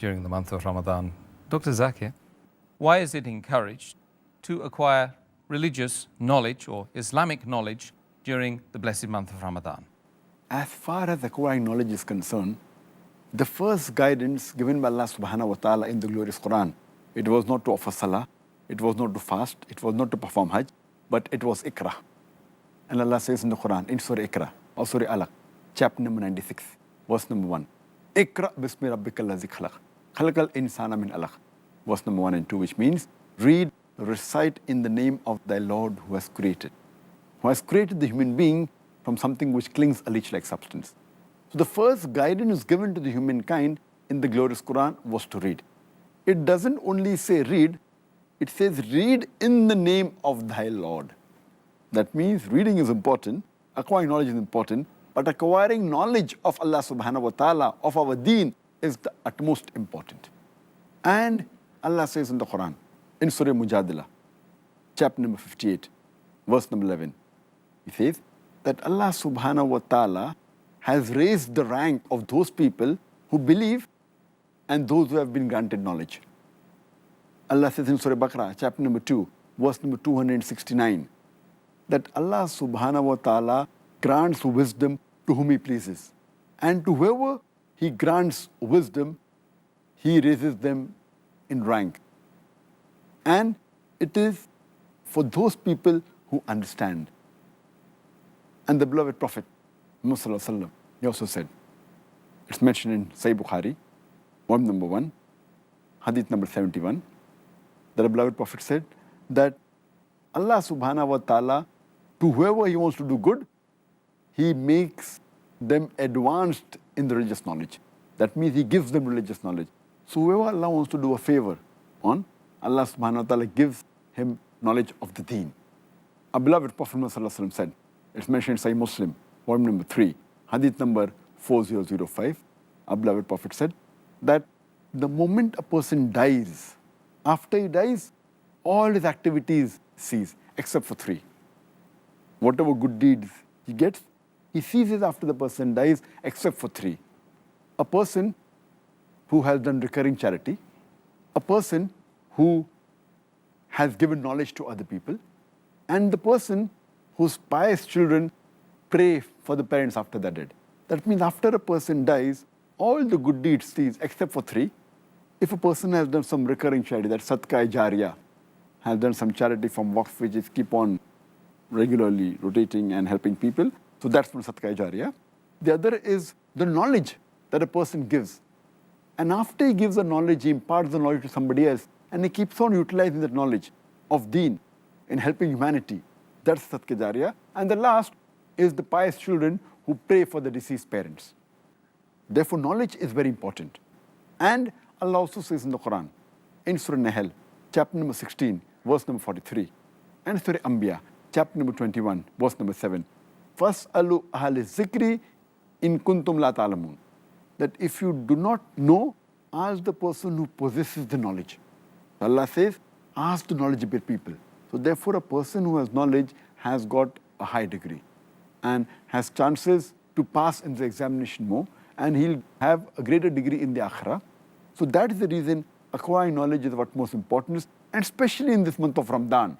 during the month of Ramadan. Dr. Zakir, why is it encouraged to acquire religious knowledge or Islamic knowledge during the blessed month of Ramadan? As far as acquiring knowledge is concerned, the first guidance given by Allah subhanahu wa ta'ala in the glorious Quran, it was not to offer salah, it was not to fast, it was not to perform hajj, but it was ikra. And Allah says in the Quran, in Surah Ikra, or Surah Alaq, chapter number 96, verse number 1, Ikra bismi rabbika allazi khalaq, khalaqal insana min alaq, verse number 1 and 2, which means, read, recite in the name of thy Lord who has created the human being from something which clings a leech-like substance. So the first guidance given to the humankind in the glorious Quran was to read. It doesn't only say read, it says read in the name of thy Lord. That means reading is important, acquiring knowledge is important, but acquiring knowledge of Allah subhanahu wa ta'ala, of our deen, is the utmost important. And Allah says in the Quran, in Surah Mujadila, chapter number 58, verse number 11, He says that Allah subhanahu wa ta'ala has raised the rank of those people who believe and those who have been granted knowledge. Allah says in Surah Baqarah, chapter number 2, verse number 269, that Allah subhanahu wa ta'ala grants wisdom to whom He pleases. And to whoever He grants wisdom, He raises them in rank. And it is for those people who understand. And the beloved Prophet, Muhammad, he also said, it's mentioned in Sahih Bukhari, volume number 1, hadith number 71, that the beloved Prophet said that Allah subhanahu wa ta'ala, to whoever He wants to do good, He makes them advanced in the religious knowledge. That means He gives them religious knowledge. So whoever Allah wants to do a favor on, Allah subhanahu wa ta'ala gives him knowledge of the deen. Our beloved Prophet Muhammad said, it's mentioned in Sahih Muslim, volume number 3, hadith number 4005. Our beloved Prophet said that the moment a person dies, after he dies, all his activities cease, except for 3. Whatever good deeds he gets, he ceases after the person dies, except for 3. A person who has done recurring charity, a person who has given knowledge to other people, and the person whose pious children pray for the parents after they're dead. That means after a person dies, all the good deeds cease except for 3. If a person has done some recurring charity, that's Sadaqah Jariyah, has done some charity from waqf which is keep on regularly rotating and helping people, so that's from Sadaqah Jariyah. The other is the knowledge that a person gives. And after he gives the knowledge, he imparts the knowledge to somebody else, and he keeps on utilizing that knowledge of deen in helping humanity. That's Sadaqah Jariyah. And the last is the pious children who pray for the deceased parents. Therefore, knowledge is very important. And Allah also says in the Quran, in Surah Nahl, chapter number 16, verse number 43, and Surah Anbiya, chapter number 21, verse number 7, فَاسْأَلُوا أَهْلِ الذِّكْرِ إِن كُنْتُمْ لَا تَعْلَمُونَ. That if you do not know, ask the person who possesses the knowledge. Allah says, ask the knowledgeable people. So therefore, a person who has knowledge has got a high degree and has chances to pass in the examination more, and he'll have a greater degree in the akhirah. So that is the reason acquiring knowledge is of utmost importance, and especially in this month of Ramadan.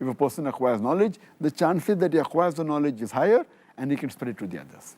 If a person acquires knowledge, the chances that he acquires the knowledge is higher, and he can spread it to the others.